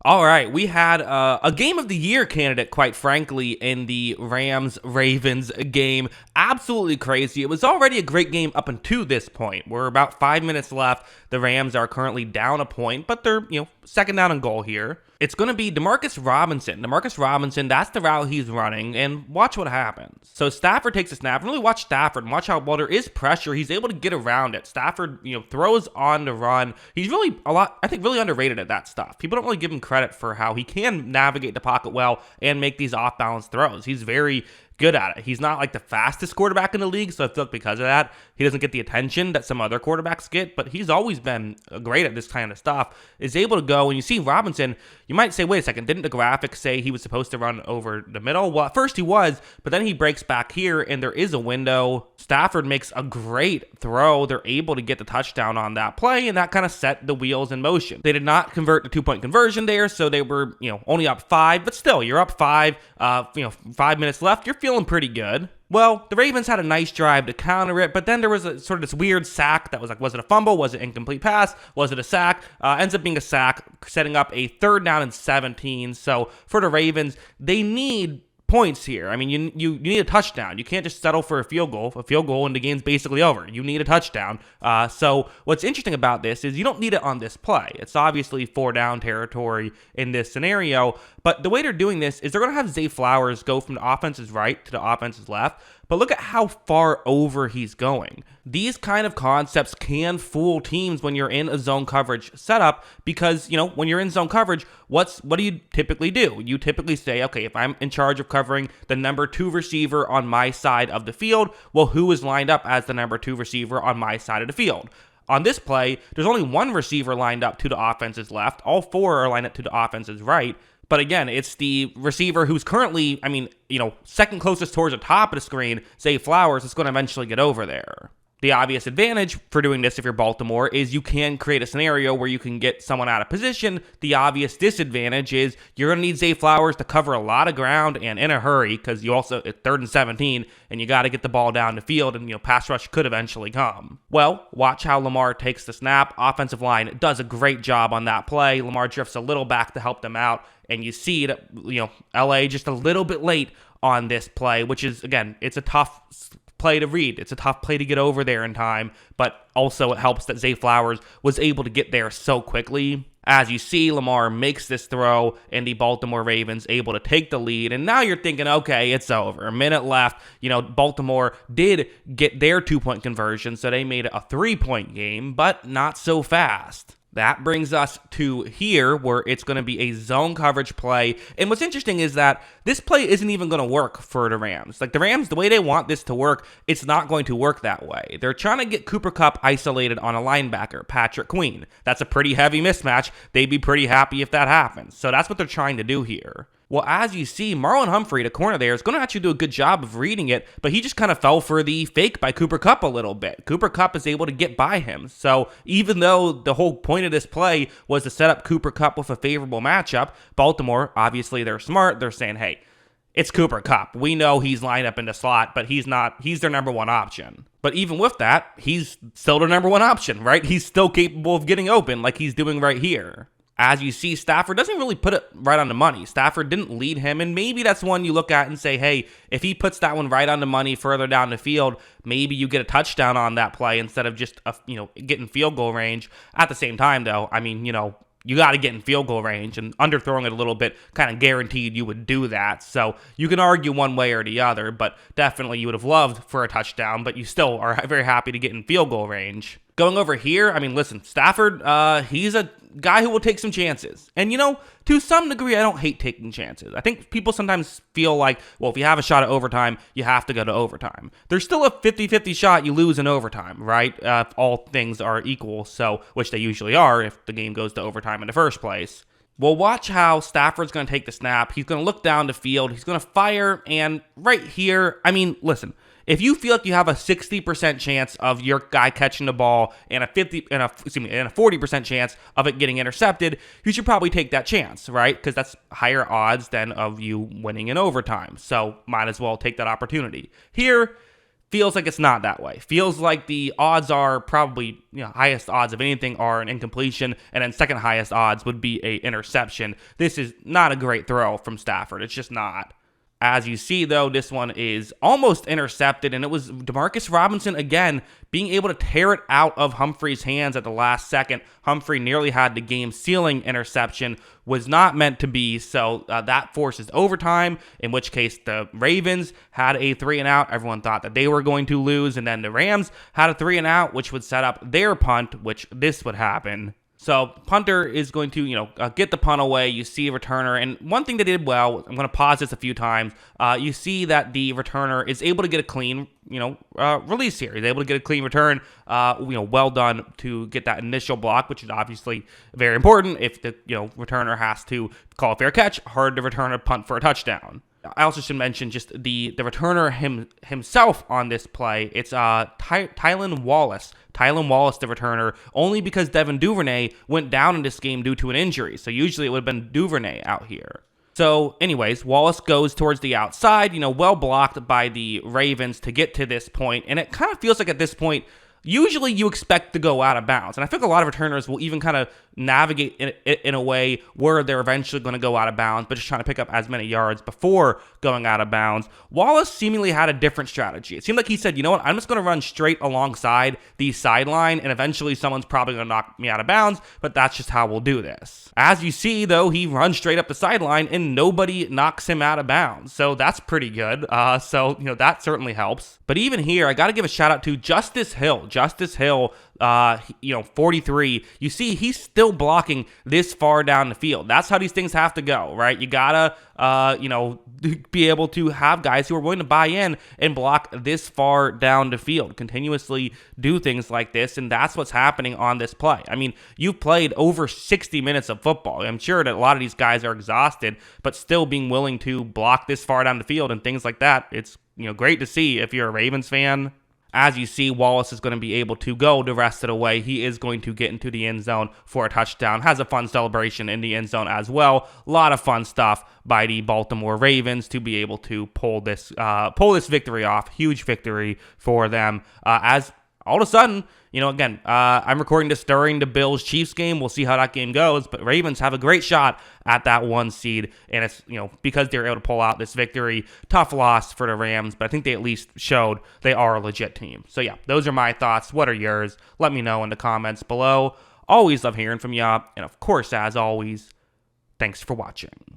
All right, we had a game of the year candidate, quite frankly, in the Rams-Ravens game. Absolutely crazy. It was already a great game up until this point. We're about 5 minutes left. The Rams are currently down a point, but they're, second down and goal here. It's going to be Demarcus Robinson. Demarcus Robinson, that's the route he's running, and watch what happens. So Stafford takes a snap, and really watch Stafford, and watch how, while there is pressure, he's able to get around it. Stafford, throws on the run. He's really really underrated at that stuff. People don't really give him credit for how he can navigate the pocket well and make these off-balance throws. He's very good at it. He's not like the fastest quarterback in the league, so I feel like because of that, he doesn't get the attention that some other quarterbacks get, but he's always been great at this kind of stuff. Is able to go, and you see Robinson, you might say, wait a second, didn't the graphics say he was supposed to run over the middle? Well, at first he was, but then he breaks back here, and there is a window. Stafford makes a great throw. They're able to get the touchdown on that play, and that kind of set the wheels in motion. They did not convert the two-point conversion there, so they were, only up 5, but still, you're up 5, 5 minutes left, you're feeling pretty good. Well, the Ravens had a nice drive to counter it, but then there was a sort of this weird sack that was like, was it a fumble? Was it incomplete pass? Was it a sack? Ends up being a sack, setting up a 3rd down and 17. So for the Ravens, they need points here. I mean, you need a touchdown. You can't just settle for a field goal and the game's basically over. You need a touchdown. So what's interesting about this is you don't need it on this play. It's obviously 4-down territory in this scenario, but the way they're doing this is they're going to have Zay Flowers go from the offense's right to the offense's left, but look at how far over he's going. These kind of concepts can fool teams when you're in a zone coverage setup because, when you're in zone coverage, what do you typically do? You typically say, okay, if I'm in charge of covering the number 2 receiver on my side of the field, well, who is lined up as the number 2 receiver on my side of the field? On this play, there's only 1 receiver lined up to the offense's left. All 4 are lined up to the offense's right. But again, it's the receiver who's currently, second closest towards the top of the screen, Zay Flowers, is going to eventually get over there. The obvious advantage for doing this if you're Baltimore is you can create a scenario where you can get someone out of position. The obvious disadvantage is you're going to need Zay Flowers to cover a lot of ground and in a hurry because you also, at 3rd and 17, and you got to get the ball down the field and, pass rush could eventually come. Well, watch how Lamar takes the snap. Offensive line does a great job on that play. Lamar drifts a little back to help them out, and you see that, LA just a little bit late on this play, which is, again, it's a tough play to read. It's a tough play to get over there in time, but also it helps that Zay Flowers was able to get there so quickly. As you see, Lamar makes this throw, and the Baltimore Ravens able to take the lead, and now you're thinking, okay, it's over. A minute left. Baltimore did get their 2-point conversion, so they made it a 3-point game, but not so fast. That brings us to here where it's going to be a zone coverage play. And what's interesting is that this play isn't even going to work for the Rams. Like the Rams, the way they want this to work, it's not going to work that way. They're trying to get Cooper Kupp isolated on a linebacker, Patrick Queen. That's a pretty heavy mismatch. They'd be pretty happy if that happens. So that's what they're trying to do here. Well, as you see, Marlon Humphrey, the corner there, is going to actually do a good job of reading it, but he just kind of fell for the fake by Cooper Kupp a little bit. Cooper Kupp is able to get by him. So even though the whole point of this play was to set up Cooper Kupp with a favorable matchup, Baltimore, obviously they're smart. They're saying, hey, it's Cooper Kupp. We know he's lined up in the slot, but he's not. He's their number 1 option. But even with that, he's still their number 1 option, right? He's still capable of getting open like he's doing right here. As you see, Stafford doesn't really put it right on the money. Stafford didn't lead him, and maybe that's one you look at and say, hey, if he puts that one right on the money further down the field, maybe you get a touchdown on that play instead of just, getting field goal range. At the same time, though, you got to get in field goal range, and underthrowing it a little bit kind of guaranteed you would do that. So you can argue one way or the other, but definitely you would have loved for a touchdown, but you still are very happy to get in field goal range. Going over here, listen, Stafford, he's a guy who will take some chances. And, to some degree, I don't hate taking chances. I think people sometimes feel like, well, if you have a shot at overtime, you have to go to overtime. There's still a 50-50 shot you lose in overtime, right? If all things are equal, which they usually are if the game goes to overtime in the first place. Well, watch how Stafford's going to take the snap. He's going to look down the field. He's going to fire, and right here, listen, if you feel like you have a 60% chance of your guy catching the ball and a 40% chance of it getting intercepted, you should probably take that chance, right? Because that's higher odds than of you winning in overtime. So might as well take that opportunity. Here, feels like it's not that way. Feels like the odds are probably, highest odds of anything are an incompletion, and then second highest odds would be a interception. This is not a great throw from Stafford. It's just not. As you see, though, this one is almost intercepted, and it was Demarcus Robinson again being able to tear it out of Humphrey's hands at the last second. Humphrey nearly had the game-sealing interception, was not meant to be, so that forces overtime, in which case the Ravens had a 3-and-out. Everyone thought that they were going to lose, and then the Rams had a 3-and-out, which would set up their punt, which this would happen. So punter is going to, get the punt away. You see a returner, and one thing they did well, I'm going to pause this a few times. You see that the returner is able to get a clean, release here. He's able to get a clean return. Well done to get that initial block, which is obviously very important. If the returner has to call a fair catch, hard to return a punt for a touchdown. I also should mention just the returner himself on this play. It's Tylan Wallace. Tylan Wallace, the returner, only because Devin Duvernay went down in this game due to an injury. So usually it would have been Duvernay out here. So anyways, Wallace goes towards the outside, well blocked by the Ravens to get to this point. And it kind of feels like at this point, usually you expect to go out of bounds. And I think a lot of returners will even kind of navigate in a way where they're eventually going to go out of bounds, but just trying to pick up as many yards before going out of bounds. Wallace seemingly had a different strategy. It seemed like he said, you know what, I'm just going to run straight alongside the sideline, and eventually someone's probably going to knock me out of bounds, but that's just how we'll do this. As you see, though, he runs straight up the sideline, and nobody knocks him out of bounds. So that's pretty good. That certainly helps. But even here, I got to give a shout out to Justice Hill. Justice Hill, 43. You see, he's still blocking this far down the field. That's how these things have to go, right? You gotta, be able to have guys who are willing to buy in and block this far down the field, continuously do things like this, and that's what's happening on this play. I mean, you've played over 60 minutes of football. I'm sure that a lot of these guys are exhausted, but still being willing to block this far down the field and things like that, it's great to see if you're a Ravens fan. As you see, Wallace is going to be able to go the rest of the way. He is going to get into the end zone for a touchdown. Has a fun celebration in the end zone as well. A lot of fun stuff by the Baltimore Ravens to be able to pull this victory off. Huge victory for them. As all of a sudden, I'm recording this during the Bills-Chiefs game. We'll see how that game goes, but Ravens have a great shot at that 1 seed, and it's, because they're able to pull out this victory. Tough loss for the Rams, but I think they at least showed they are a legit team. So yeah, those are my thoughts. What are yours? Let me know in the comments below. Always love hearing from you, and of course, as always, thanks for watching.